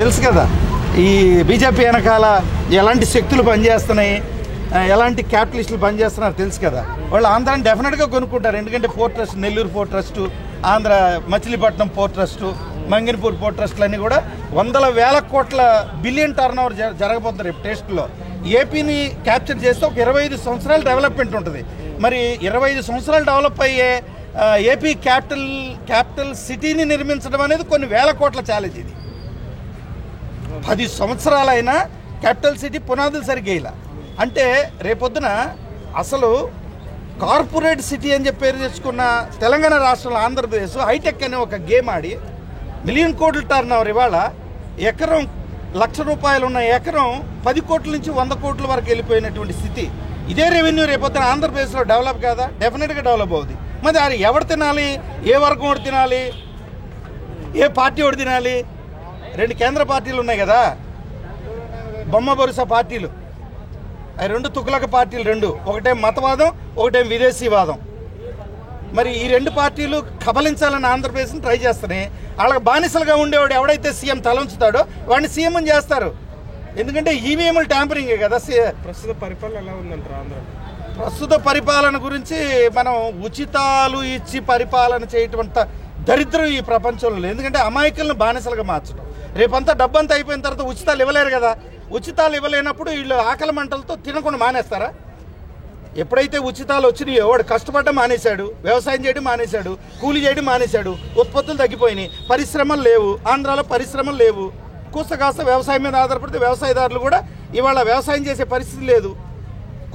తెలుసు కదా ఈ బీజేపీ వెనకాల ఎలాంటి శక్తులు పనిచేస్తున్నాయి, ఎలాంటి క్యాపిటలిస్టులు పనిచేస్తున్నారు తెలుసు కదా. వాళ్ళు ఆంధ్రాని డెఫినెట్గా కొనుక్కుంటారు. ఎందుకంటే port trust, Nellore port trust, Andhra Machilipatnam port trust, Manginapur port ట్రస్టులు అన్నీ కూడా వందల వేల కోట్ల బిలియన్ టర్న్ ఓవర్ జరగబోతుంది రేపు టెస్ట్లో. ఏపీని క్యాప్చర్ చేస్తే ఒక 25 సంవత్సరాలు డెవలప్మెంట్ ఉంటుంది. మరి 25 సంవత్సరాలు డెవలప్ అయ్యే ఏపీ క్యాపిటల్ సిటీని నిర్మించడం అనేది కొన్ని వేల కోట్ల ఛాలెంజ్. ఇది 10 సంవత్సరాలైనా క్యాపిటల్ సిటీ పునాదులు సరిగ్గా ఇలా అంటే రేపొద్దున అసలు కార్పొరేట్ సిటీ అని చెప్పి పేరు తెచ్చుకున్న తెలంగాణ రాష్ట్రంలో ఆంధ్రప్రదేశ్ హైటెక్ అనే ఒక గేమ్ ఆడి మిలియన్ కోట్ల టర్న్ ఓవర్ ఇవాళ ఎకరం ₹1,00,000 ఉన్న ఎకరం 10 కోట్ల నుంచి 100 కోట్ల వరకు వెళ్ళిపోయినటువంటి స్థితి. ఇదే రెవెన్యూ రేపొద్దున ఆంధ్రప్రదేశ్లో డెవలప్ కాదా? డెఫినెట్గా డెవలప్ అవుతుంది. మరి అది ఎవరు తినాలి? ఏ వర్గం వాడు తినాలి? ఏ పార్టీ వాడు తినాలి? 2 కేంద్ర పార్టీలు ఉన్నాయి కదా, బొమ్మ బొరుస పార్టీలు. అవి 2 తుగ్లక పార్టీలు, 2 ఒకటే మతవాదం, ఒకటే విదేశీవాదం. మరి ఈ 2 పార్టీలు కబలించాలని ఆంధ్రప్రదేశ్ని ట్రై చేస్తున్నాయి. వాళ్ళకి బానిసలుగా ఉండేవాడు ఎవడైతే సీఎం తలంచుతాడో వాడిని సీఎం అని చేస్తారు. ఎందుకంటే ఈవీఎంలు ట్యాంపరింగే కదా. ప్రస్తుత పరిపాలన ఎలా ఉందంటారు ఆంధ్ర? ప్రస్తుత పరిపాలన గురించి మనం ఉచితాలు ఇచ్చి పరిపాలన చేయటం అంత దరిద్రం ఈ ప్రపంచంలో. ఎందుకంటే అమాయకులను బానిసలుగా మార్చడం. రేపంతా డబ్బంతా అయిపోయిన తర్వాత ఉచితాలు ఇవ్వలేరు కదా. ఉచితాలు ఇవ్వలేనప్పుడు వీళ్ళు ఆకలి మంటలతో తినకుండా మానేస్తారా? ఎప్పుడైతే ఉచితాలు వచ్చినాయో వాడు కష్టపడడం మానేశాడు, వ్యవసాయం చేయడం మానేశాడు, కూలి చేయడం మానేశాడు, ఉత్పత్తులు తగ్గిపోయినాయి, పరిశ్రమలు లేవు. ఆంధ్రాలో పరిశ్రమలు లేవు. కాస్త వ్యవసాయం మీద ఆధారపడితే వ్యవసాయదారులు కూడా ఇవాళ వ్యవసాయం చేసే పరిస్థితి లేదు.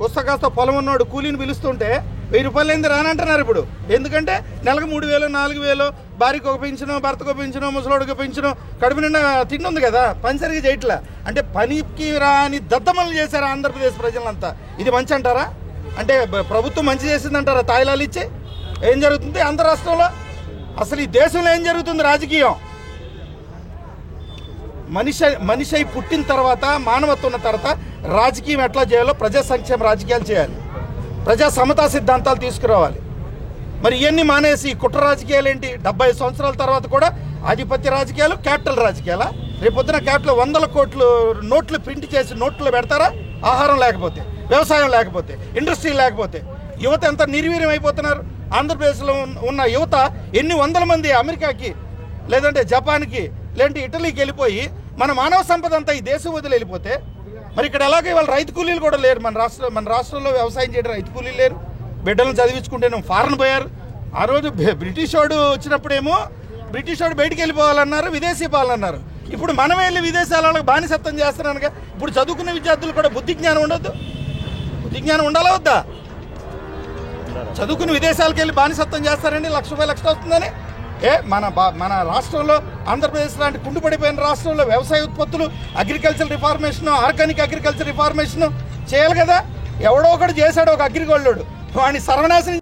కాస్త పొలం ఉన్నవాడు కూలీని పిలుస్తుంటే 1000 రూపాయలు అయింది రానంటున్నారు ఇప్పుడు. ఎందుకంటే నెలకు 3000, 4000, భార్యకు ఒక పెంచను, భర్తకు పెంచను, ముసలోడికి పెంచను, కడుపు నిండా తిండి ఉంది కదా, పని సరిగ్గా చేయట్లా. అంటే పనికి రాని దద్దమలు చేశారు ఆంధ్రప్రదేశ్ ప్రజలంతా. ఇది మంచి అంటారా? అంటే ప్రభుత్వం మంచి చేసిందంటారా? తాయిలాలు ఇచ్చి ఏం జరుగుతుంది ఆంధ్ర రాష్ట్రంలో? అసలు ఈ దేశంలో ఏం జరుగుతుంది? రాజకీయం. మనిషి పుట్టిన తర్వాత, మానవత్వం ఉన్న తర్వాత రాజకీయం ఎట్లా చేయాలో ప్రజా సంక్షేమ రాజకీయాలు చేయాలి, ప్రజా సమతా సిద్ధాంతాలు తీసుకురావాలి. మరి ఇవన్నీ మానేసి కుట్ర రాజకీయాలు ఏంటి? 70 సంవత్సరాల తర్వాత కూడా ఆధిపత్య రాజకీయాలు, క్యాపిటల్ రాజకీయాలా? రేపొద్దున క్యాపిటల్ 100 కోట్లు నోట్లు ప్రింట్ చేసి నోట్లో పెడతారా? ఆహారం లేకపోతే, వ్యవసాయం లేకపోతే, ఇండస్ట్రీ లేకపోతే యువత ఎంత నిర్వీర్యం అయిపోతున్నారు. ఆంధ్రప్రదేశ్లో ఉన్న యువత ఎన్ని వందల మంది అమెరికాకి, లేదంటే జపాన్కి, లేదంటే ఇటలీకి వెళ్ళిపోయి మన మానవ సంపద అంతా ఈ దేశం వదిలి వెళ్ళిపోతే మరి ఇక్కడ ఎలాగే వాళ్ళ రైతు కూలీలు కూడా లేరు. మన రాష్ట్రంలో వ్యవసాయం చేయడం రైతు కూలీలు లేరు. బిడ్డలను చదివించుకుంటేనేమో ఫారెన్ పోయారు. ఆ రోజు బ్రిటిష్ వాడు వచ్చినప్పుడేమో బ్రిటిష్ వాడు బయటికి వెళ్ళిపోవాలన్నారు, విదేశీ పాలన్నారు. ఇప్పుడు మనం వెళ్ళి విదేశాలకు బానిసత్వం చేస్తున్నానుగా. ఇప్పుడు చదువుకున్న విద్యార్థులు కూడా బుద్ధి జ్ఞానం ఉండొద్దు? బుద్ధి జ్ఞానం ఉండాలా వద్దా? చదువుకుని విదేశాలకు వెళ్ళి బానిసత్వం చేస్తారండి, ₹1,00,000 ఎక్స్ట్రా వస్తుందని. మన రాష్ట్రంలో, ఆంధ్రప్రదేశ్ లాంటి కుంటుపడిపోయిన రాష్ట్రంలో వ్యవసాయ ఉత్పత్తులు, agriculture reformation, organic agriculture reformation చేయాలి కదా. ఎవడో ఒకటి చేశాడు ఒక అగ్రిగోల్డ్, వాడిని సర్వనాశనం